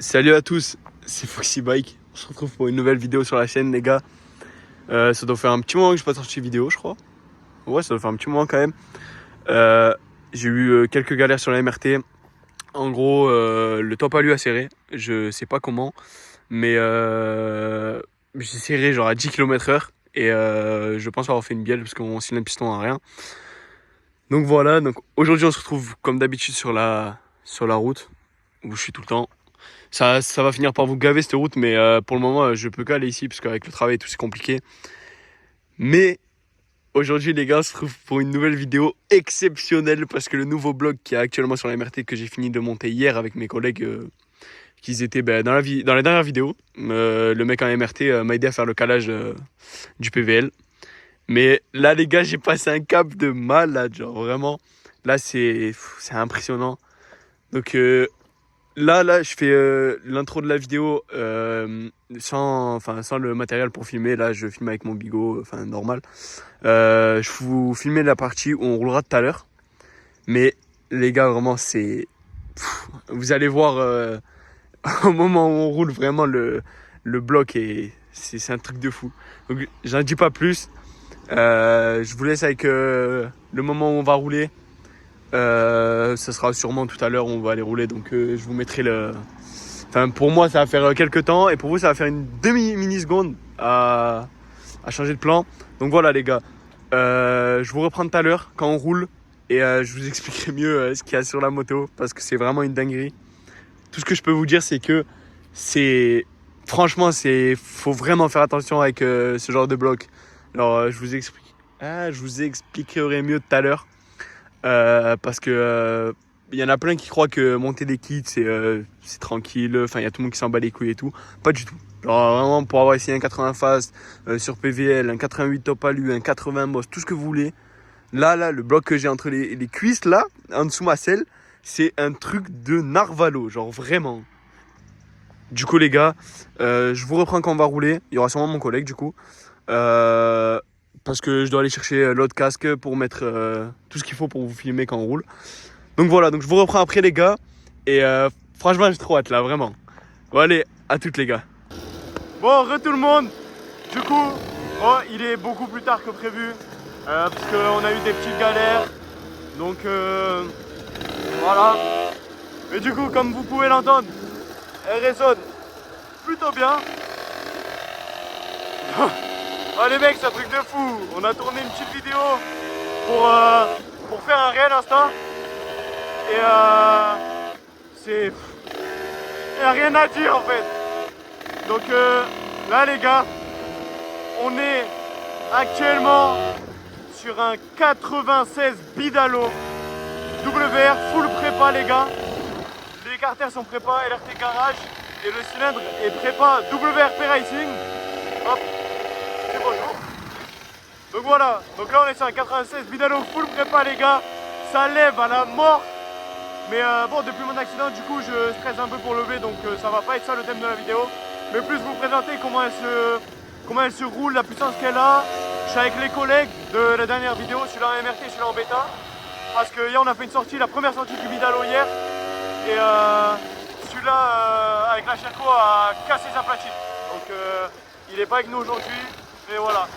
Salut à tous, c'est Foxy Bike. On se retrouve pour une nouvelle vidéo sur la chaîne, les gars. Ça doit faire un petit moment que j'ai pas sorti vidéo, je crois. Ouais, ça doit faire un petit moment quand même. Euh, j'ai eu quelques galères sur la MRT. En gros, le top a lui a serré. Je sais pas comment, mais j'ai serré genre à 10 km/h. Et je pense avoir fait une bielle parce que mon cylindre piston a rien. Donc voilà, donc aujourd'hui on se retrouve comme d'habitude sur la route où je suis tout le temps. Ça va finir par vous gaver cette route, mais pour le moment, je peux qu'aller ici, parce qu'avec le travail et tout, c'est compliqué. Mais aujourd'hui, les gars, on se retrouve pour une nouvelle vidéo exceptionnelle, parce que le nouveau blog qui est actuellement sur la MRT, que j'ai fini de monter hier avec mes collègues, qui étaient dans la dernière vidéo, le mec en MRT m'a aidé à faire le calage du PVL. Mais là, les gars, j'ai passé un cap de malade, genre vraiment. Là, c'est impressionnant. Donc, là, je fais l'intro de la vidéo sans le matériel pour filmer. Là, je filme avec mon bigot, normal. Je vous filmer la partie où on roulera tout à l'heure. Mais les gars, vraiment, vous allez voir au moment où on roule, vraiment, le bloc c'est un truc de fou. Donc, j'en dis pas plus. Je vous laisse avec le moment où on va rouler. Ça sera sûrement tout à l'heure où on va aller rouler, donc je vous mettrai le... Enfin, pour moi, ça va faire quelques temps, et pour vous, ça va faire une demi-milliseconde à changer de plan. Donc voilà, les gars. Je vous reprends tout à l'heure quand on roule, et je vous expliquerai mieux ce qu'il y a sur la moto, parce que c'est vraiment une dinguerie. Tout ce que je peux vous dire, c'est que c'est... Franchement, faut vraiment faire attention avec ce genre de bloc. Alors, je vous expliquerai mieux tout à l'heure. Parce que y en a plein qui croient que monter des kits c'est tranquille, enfin il y a tout le monde qui s'en bat les couilles et tout. Pas du tout. Genre vraiment pour avoir essayé un 80 fast sur PVL, un 88 top alu, un 80 Boss, tout ce que vous voulez. Là, le bloc que j'ai entre les cuisses là, en dessous ma selle, c'est un truc de narvalo, genre vraiment. Du coup les gars, je vous reprends quand on va rouler. Il y aura sûrement mon collègue du coup. Euh, Parce que je dois aller chercher l'autre casque pour mettre tout ce qu'il faut pour vous filmer quand on roule. Donc voilà, donc je vous reprends après les gars. Et franchement, j'ai trop hâte là, vraiment. Bon allez, à toutes les gars. Bon, tout le monde. Du coup, il est beaucoup plus tard que prévu. Parce qu'on a eu des petites galères. Donc voilà. Mais du coup, comme vous pouvez l'entendre, elle résonne plutôt bien. Oh les mecs, c'est un truc de fou. On a tourné une petite vidéo pour faire un réel instant. Et c'est... Il n'y a rien à dire en fait. Donc là les gars, on est actuellement sur un 96 Bidalo WR full prépa les gars. Les carters sont prépa LRT garage et le cylindre est prépa WRP Racing. Hop. Bonjour. Donc voilà, donc là on est sur un 96 Bidalo full prépa les gars, ça lève à la mort. Mais bon, depuis mon accident du coup je stresse un peu pour lever, donc ça va pas être ça le thème de la vidéo. Mais plus vous présenter comment elle se roule, la puissance qu'elle a. Je suis avec les collègues de la dernière vidéo, celui-là en MRT et celui-là en bêta. Parce que hier on a fait une sortie, la première sortie du Bidalo hier. Et celui-là avec la Sherco a cassé sa platine. Donc il est pas avec nous aujourd'hui. Et voilà.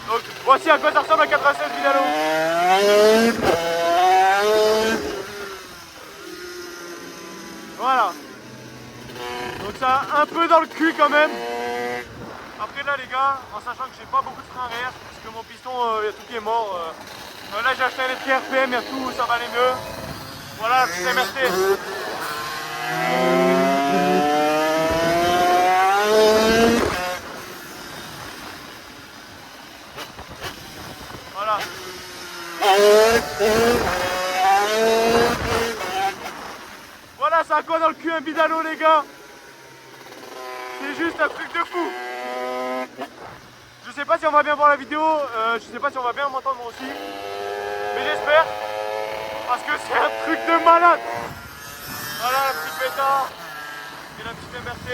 Donc voici à quoi ça ressemble à 96 Bidalo. Voilà. Donc ça a un peu dans le cul quand même. Après là les gars, en sachant que j'ai pas beaucoup de frein arrière, parce que mon piston, il y a tout qui est mort. Là j'ai acheté un électrique RPM, il y a tout, ça va aller mieux. Voilà, c'est MRT. Voilà. Voilà, ça a quoi dans le cul un Bidalo les gars. C'est juste un truc de fou. Je sais pas si on va bien voir la vidéo, je sais pas si on va bien m'entendre moi aussi. Mais j'espère. Parce que c'est un truc de malade. Voilà la petite bêta. Et la petite MRT.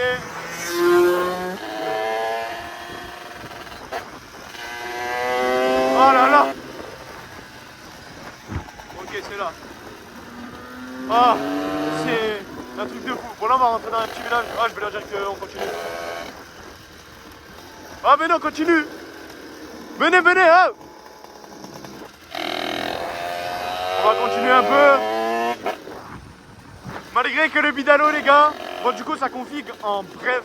Oh là là. Ok, c'est là. Ah, Un truc de fou. Bon là on va rentrer dans un petit village. Ah je vais leur dire qu'on continue. Ah mais non continue. Venez, venez hein. On va continuer un peu. Malgré que le bidalo les gars, bon du coup ça config en bref.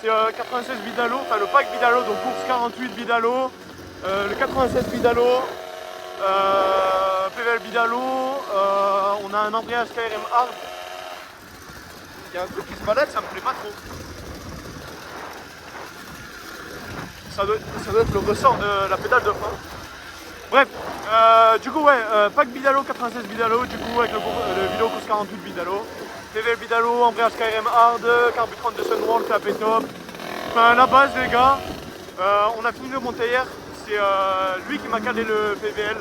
C'est 96 bidalo, enfin le pack bidalo, donc course 48 bidalo, le 96 bidalo, PVL bidalo, on a un Andreas KRM Hard. Il y a un truc qui se balade, ça me plaît pas trop. Ça doit être le ressort de la pédale de frein. Bref, du coup ouais, pack bidalo 96 bidalo, du coup avec le vidéo course 48 bidalo. PVL bidalo, Andreas KRM Hard, carburant de Sunworld, clapet top. Enfin la base les gars, on a fini de monter hier. C'est lui qui m'a calé le PVL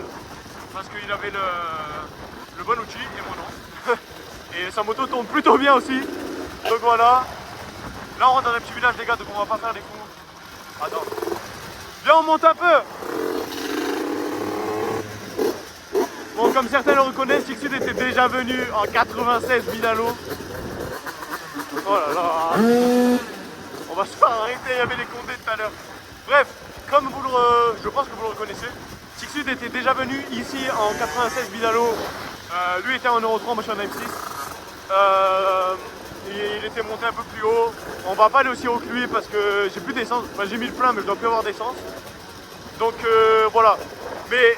parce qu'il avait le bon outil et moi non. Et sa moto tourne plutôt bien aussi. Donc voilà. Là on rentre dans un petit village les gars, donc on va pas faire des coups. Attends. Viens on monte un peu. Bon, comme certains le reconnaissent, Sixud était déjà venu en 96 bidalo. Oh là là. On va se faire arrêter, il y avait les condés tout à l'heure. Bref, comme vous je pense que vous le reconnaissez, Sixud était déjà venu ici en 96 bidalo. Lui était en Euro 3, moi je suis en M6. Il était monté un peu plus haut. On va pas aller aussi haut que lui parce que j'ai plus d'essence. Enfin, j'ai mis le plein mais je dois plus avoir d'essence. Donc voilà. Mais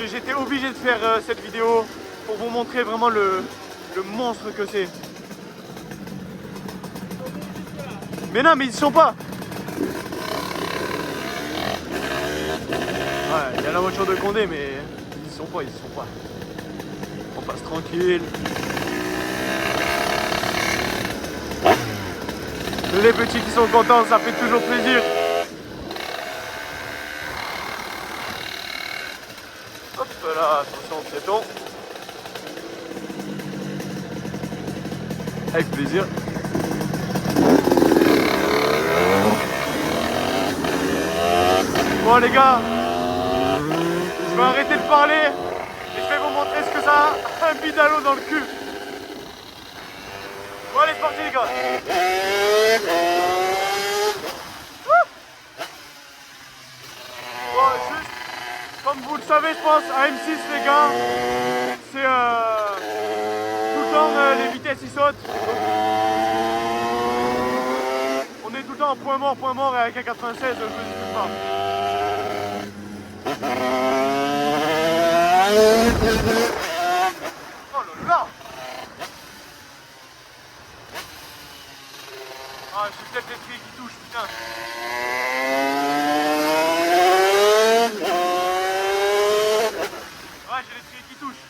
j'étais obligé de faire cette vidéo pour vous montrer vraiment le monstre que c'est. Mais non, mais ils y sont pas. Ouais, il y a la voiture de Condé, mais ils y sont pas, ils y sont pas. On passe tranquille. Les petits qui sont contents, ça fait toujours plaisir. Hop là, attention, piéton. Avec plaisir. Bon les gars, je vais arrêter de parler et je vais vous montrer ce que ça a, un bidalo dans le cul. Bon allez c'est parti les gars. Bon juste, comme vous le savez je pense, à M6 les gars, c'est tout le temps les vitesses ils sautent. On est tout le temps en point mort et avec un 96 je me dispute pas. Oh là là. Ah j'ai peut-être l'étrier qui touche putain. Ouais j'ai l'étrier qui touche.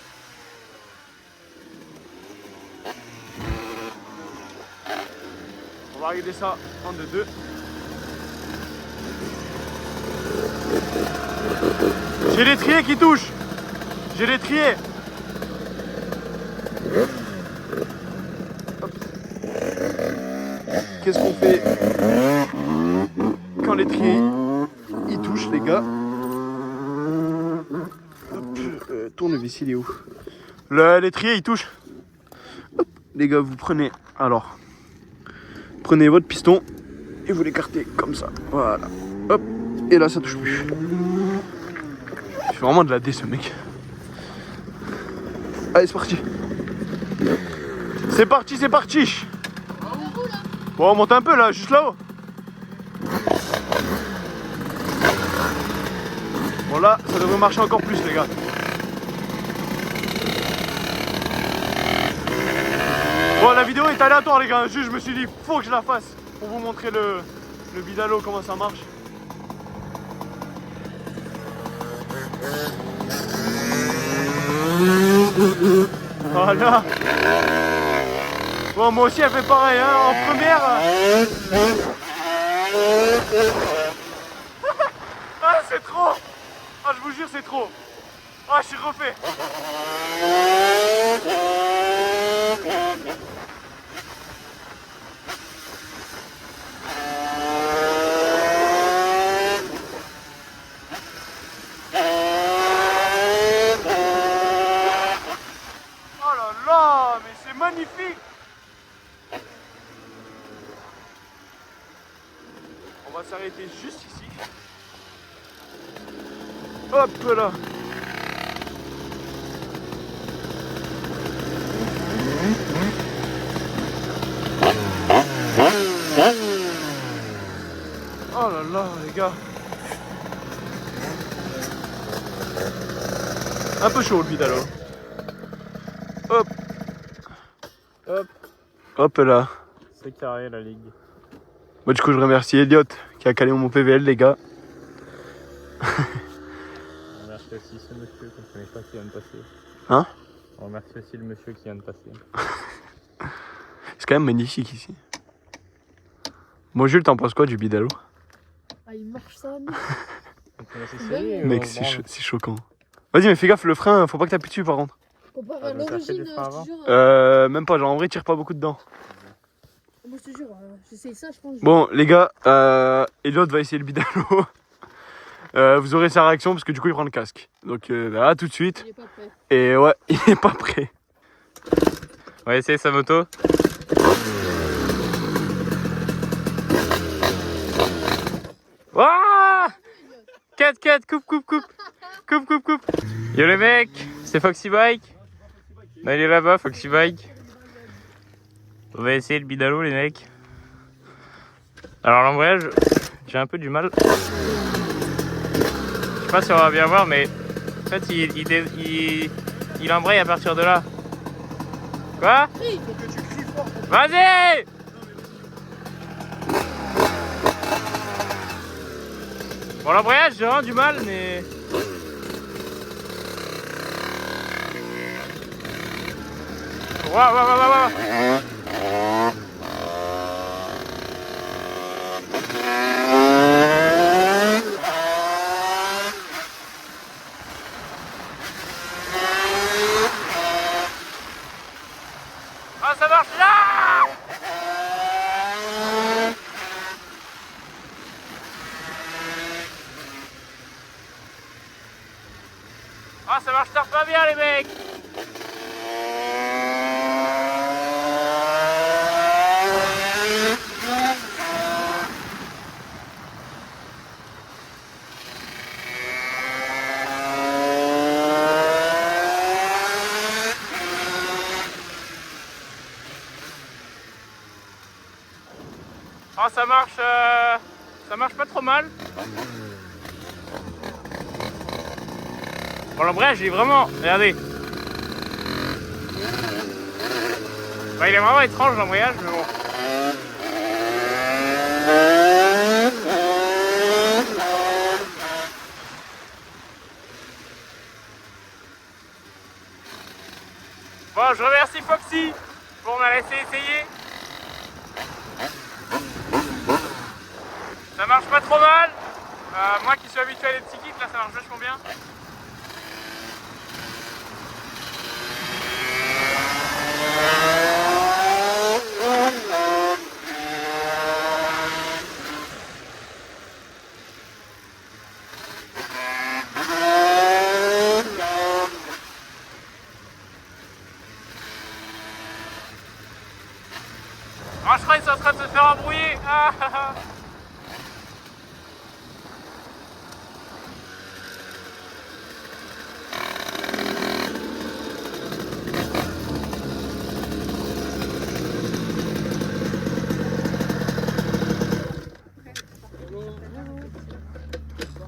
On va regarder ça en 2-2. J'ai l'étrier qui touche. J'ai l'étrier. Qu'est-ce qu'on fait quand l'étrier il touche les gars? Tournevis il est où? L'étrier il touche. Hop, les gars vous prenez alors. Prenez votre piston et vous l'écartez comme ça. Voilà. Hop. Et là ça touche plus. Il fait vraiment de la D ce mec. Allez c'est parti. C'est parti, c'est parti. Bon on monte un peu là, juste là-haut. Bon là ça devrait marcher encore plus les gars. Bon la vidéo est aléatoire les gars, juste je me suis dit faut que je la fasse pour vous montrer le bidalo comment ça marche. Voilà. Bon moi aussi elle fait pareil hein, en première. Ah c'est trop. Ah je vous jure c'est trop. Ah je suis refait. Oh là là, mais c'est magnifique. va s'arrêter juste ici. Hop là. Oh là là les gars. Un peu chaud le bidalo. Hop. Hop. Hop là. C'est carré la ligue. Moi du coup je remercie Elliot qui a calé mon PVL les gars. On remercie aussi ce monsieur qu'on ne connaît pas qui vient de passer. Hein? On remercie aussi le monsieur qui vient de passer. C'est quand même magnifique ici. Moi Jules, t'en penses quoi du bidalo? Ah, il marche ça. Mec, c'est choquant. Vas-y, mais fais gaffe, le frein, faut pas que t'appuies dessus par contre. Comparé Ah, à donc t'as fait l'origine, du je frein te avant jure. Même pas, genre en vrai, tire pas beaucoup dedans. Moi, je te jure, j'essaye ça, je pense. Bon, les gars, Elliot va essayer le bidalo. Vous aurez sa réaction parce que du coup, il prend le casque. Donc, à tout de suite. Il est pas prêt. Et ouais, il est pas prêt. On va essayer sa moto. Wouah! Cut, coupe. Yo les mecs, c'est Foxy Bike. Non, il est là-bas, Foxy Bike. On va essayer le bidalo les mecs. Alors l'embrayage, j'ai un peu du mal. Je sais pas si on va bien voir, mais en fait il embraye à partir de là. Quoi? Vas-y! Bon, l'embrayage, j'ai vraiment du mal, mais... Waouh. Ah, ça marche là! Ah, ça marche pas bien les mecs! Ah, ça marche pas trop mal. Bon, l'embrayage il est vraiment, regardez. Bah, il est vraiment étrange l'embrayage, mais bon. Bon, je remercie Foxy pour m'avoir laissé essayer. Ça marche pas trop mal. Moi qui suis habitué à des petits kits, là ça marche vachement bien. Ah, je crois qu'ils sont en train de se faire embrouiller. Ah.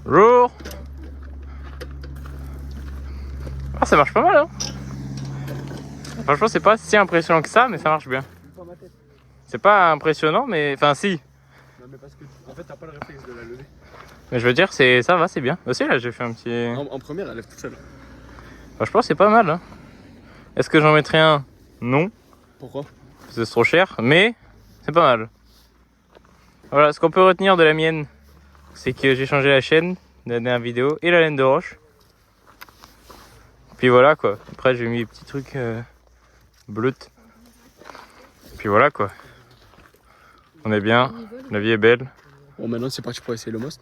Bonjour. Ah, ça marche pas mal, hein. Franchement, c'est pas si impressionnant que ça, mais ça marche bien. C'est pas impressionnant, mais... Enfin, si. Non, mais parce que en fait, t'as pas le réflexe de la lever. Mais je veux dire, ça va, c'est bien. Aussi, là, j'ai fait un petit... En première, elle lève toute seule. Franchement, c'est pas mal, hein. Est-ce que j'en mettrais un? Non. Pourquoi? Parce que c'est trop cher, mais c'est pas mal. Voilà, ce qu'on peut retenir de la mienne, c'est que j'ai changé la chaîne de la dernière vidéo et la laine de roche. Puis voilà quoi. Après j'ai mis des petits trucs bleus. Puis voilà quoi. On est bien, la vie est belle. Bon, maintenant c'est parti pour essayer le most.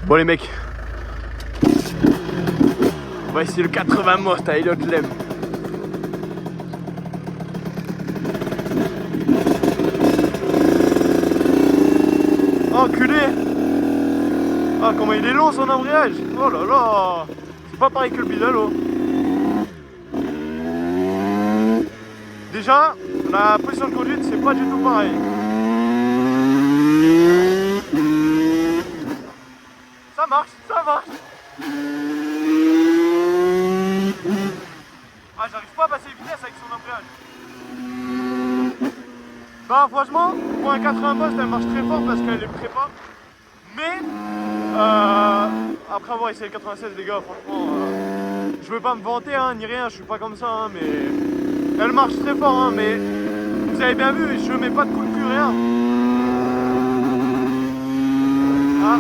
Bon les mecs, on va essayer le 80 most à Elliot Lem. Enculé. Ah, comment il est long son embrayage. Oh là là. C'est pas pareil que le Bidalo. Déjà, la position de conduite, c'est pas du tout pareil. Ça marche, ça marche. Ah, j'arrive pas à passer les vitesses avec son embrayage. Bah, franchement, pour un 80 poste, elle marche très fort parce qu'elle est prépa. Mais, après avoir essayé le 96, les gars, franchement, je veux pas me vanter, hein, ni rien, je suis pas comme ça, hein, mais elle marche très fort, hein, mais vous avez bien vu, je mets pas de coup de cul, rien. Ah.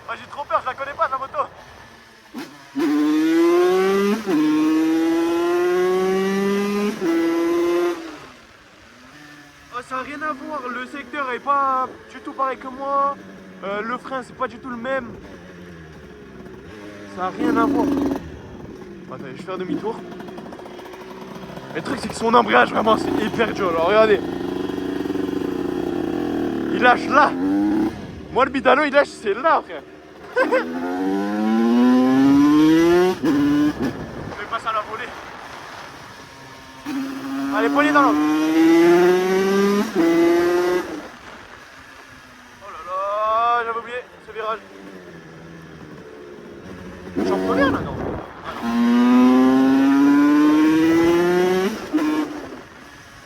Ah, j'ai trop peur, je la connais pas, ta moto. Oh, ça n'a rien à voir, le secteur est pas du tout pareil que moi, le frein c'est pas du tout le même. Ça n'a rien à voir. Attendez, je vais faire demi-tour. Le truc c'est que son embrayage vraiment c'est hyper dur. Alors regardez. Il lâche là. Moi le Bidalo il lâche c'est là frère. Je vais passer à la volée. Allez, poignée dans l'autre. Oh là là, j'avais oublié ce virage. J'en reviens là, non?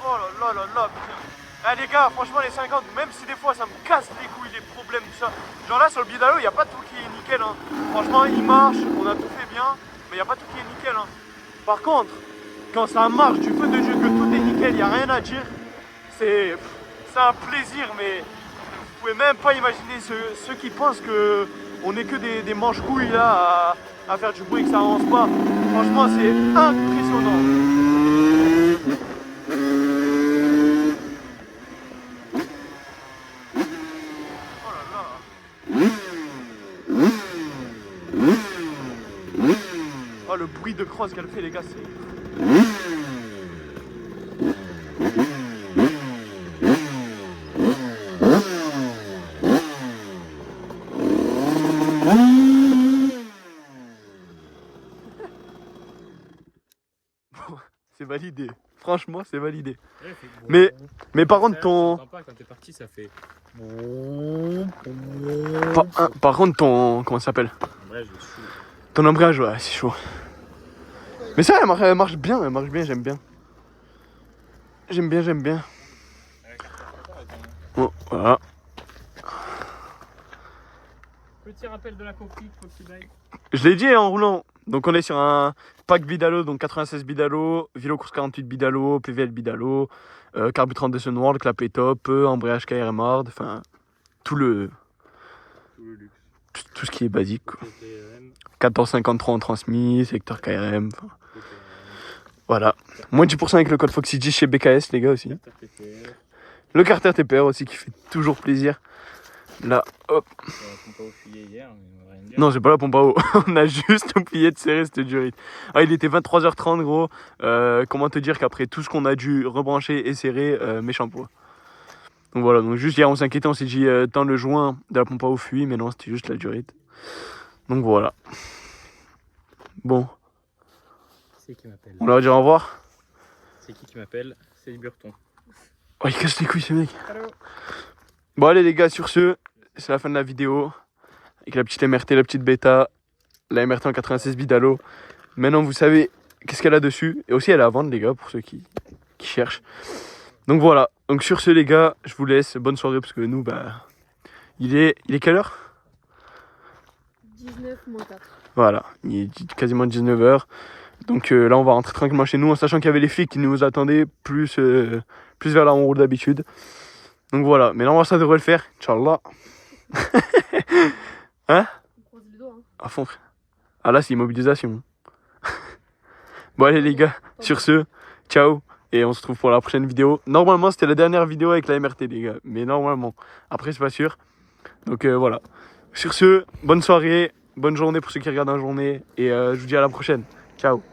Oh là là là là, putain. Ah les gars, franchement les 50, même si des fois ça me casse les couilles, les problèmes, tout ça. Genre là sur le Bidalo, il n'y a pas tout qui est nickel. Hein. Franchement, il marche, on a tout fait bien, mais il n'y a pas tout qui est nickel. Hein. Par contre, quand ça marche du feu de Dieu, que tout est nickel, il n'y a rien à dire, c'est un plaisir, mais vous pouvez même pas imaginer ceux qui pensent que on n'est que des manche-couilles là à faire du bruit et que ça avance pas. Franchement, c'est impressionnant. Oh là là. Oh, le bruit de crosse qu'elle fait, les gars, c'est... C'est validé. Franchement, c'est validé. Ouais, mais par contre, ton... Quand t'es parti, ça fait... Par contre, ton... Comment ça s'appelle? Ton embrayage, ouais, c'est chaud. Mais ça, elle marche bien, j'aime bien. J'aime bien. Bon, voilà. Petit rappel de la config, faut que tu ailles. Je l'ai dit en roulant. Donc on est sur un pack Bidalo, donc 96 Bidalo, Vilo Course 48 Bidalo, PVL Bidalo, carburant de Sunworld, clapet top, embrayage KRM hard, enfin tout le luxe. Tout ce qui est basique quoi. 1453 en transmis, secteur KRM, enfin, voilà. Moins de 10% avec le code FOXY chez BKS les gars aussi. Le carter TPR aussi qui fait toujours plaisir. Là, hop. Non, j'ai pas la pompe à eau. On a juste oublié de serrer cette durite. Ah, il était 23h30 gros. Comment te dire qu'après tout ce qu'on a dû rebrancher et serrer, méchant poids. Donc voilà, donc juste hier on s'inquiétait, on s'est dit tant le joint de la pompe à eau fuit, mais non, c'était juste la durite. Donc voilà. Bon. C'est qui m'appelle? On leur va dire au revoir. C'est qui m'appelle? C'est Burton. Oh, il casse les couilles ce mec. Allô. Bon allez les gars, sur ce, c'est la fin de la vidéo. Avec la petite MRT, la petite bêta, la MRT en 96 Bidalo. Maintenant vous savez qu'est-ce qu'elle a dessus. Et aussi elle est à vendre les gars, pour ceux qui cherchent. Donc voilà, donc sur ce les gars, je vous laisse, bonne soirée parce que nous bah... Il est quelle heure? 19 moins 4. Voilà, il est quasiment 19h. Donc là on va rentrer tranquillement chez nous en sachant qu'il y avait les flics qui nous attendaient plus vers là où on roule d'habitude. Donc voilà, mais là ça devrait le faire, Inch'Allah. Hein? On croise les doigts. Hein. À fond frère. Ah là c'est immobilisation. Bon allez les gars, sur ce, ciao. Et on se retrouve pour la prochaine vidéo. Normalement c'était la dernière vidéo avec la MRT les gars. Mais normalement, après c'est pas sûr. Donc voilà. Sur ce, bonne soirée, bonne journée pour ceux qui regardent en journée. Et je vous dis à la prochaine. Ciao.